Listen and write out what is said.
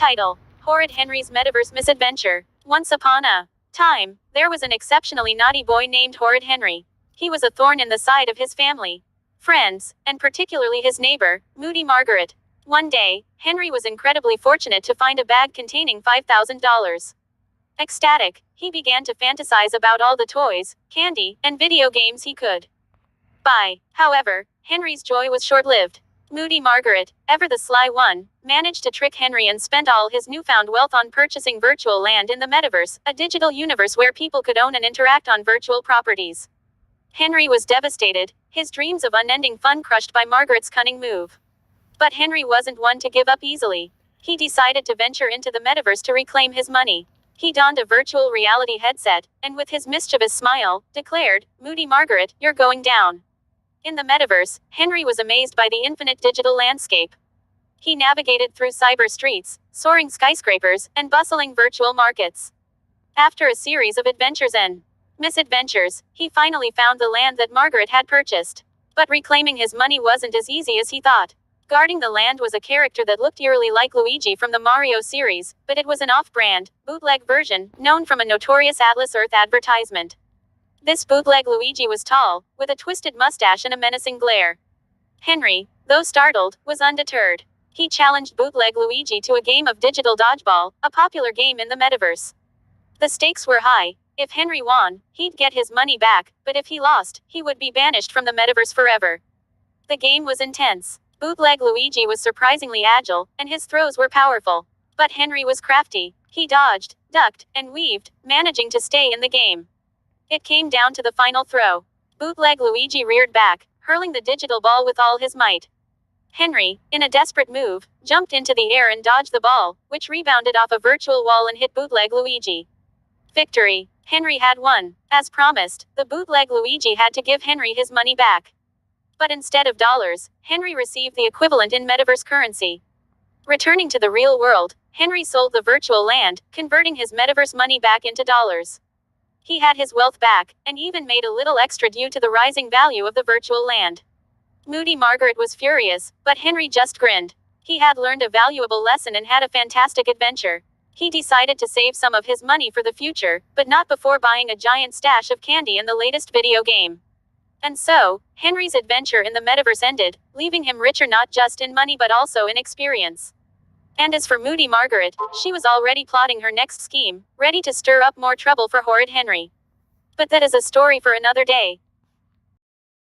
Title: Horrid Henry's Metaverse Misadventure. Once upon a time, there was an exceptionally naughty boy named Horrid Henry. He was a thorn in the side of his family, friends, and particularly his neighbor, Moody Margaret. One day, Henry was incredibly fortunate to find a bag containing $5,000. Ecstatic, he began to fantasize about all the toys, candy, and video games he could buy. However, Henry's joy was short-lived. Moody Margaret, ever the sly one, managed to trick Henry and spent all his newfound wealth on purchasing virtual land in the Metaverse, a digital universe where people could own and interact on virtual properties. Henry was devastated, his dreams of unending fun crushed by Margaret's cunning move. But Henry wasn't one to give up easily. He decided to venture into the Metaverse to reclaim his money. He donned a virtual reality headset, and with his mischievous smile, declared, "Moody Margaret, you're going down." In the Metaverse, Henry was amazed by the infinite digital landscape. He navigated through cyber streets, soaring skyscrapers, and bustling virtual markets. After a series of adventures and misadventures, he finally found the land that Margaret had purchased. But reclaiming his money wasn't as easy as he thought. Guarding the land was a character that looked eerily like Luigi from the Mario series, but it was an off-brand, bootleg version, known from a notorious Atlas Earth advertisement. This bootleg Luigi was tall, with a twisted mustache and a menacing glare. Henry, though startled, was undeterred. He challenged bootleg Luigi to a game of digital dodgeball, a popular game in the Metaverse. The stakes were high. If Henry won, he'd get his money back, but if he lost, he would be banished from the Metaverse forever. The game was intense. Bootleg Luigi was surprisingly agile, and his throws were powerful. But Henry was crafty. He dodged, ducked, and weaved, managing to stay in the game. It came down to the final throw. Bootleg Luigi reared back, hurling the digital ball with all his might. Henry, in a desperate move, jumped into the air and dodged the ball, which rebounded off a virtual wall and hit bootleg Luigi. Victory! Henry had won. As promised, the bootleg Luigi had to give Henry his money back. But instead of dollars, Henry received the equivalent in Metaverse currency. Returning to the real world, Henry sold the virtual land, converting his Metaverse money back into dollars. He had his wealth back, and even made a little extra due to the rising value of the virtual land. Moody Margaret was furious, but Henry just grinned. He had learned a valuable lesson and had a fantastic adventure. He decided to save some of his money for the future, but not before buying a giant stash of candy in the latest video game. And so, Henry's adventure in the Metaverse ended, leaving him richer not just in money but also in experience. And as for Moody Margaret, she was already plotting her next scheme, ready to stir up more trouble for Horrid Henry. But that is a story for another day.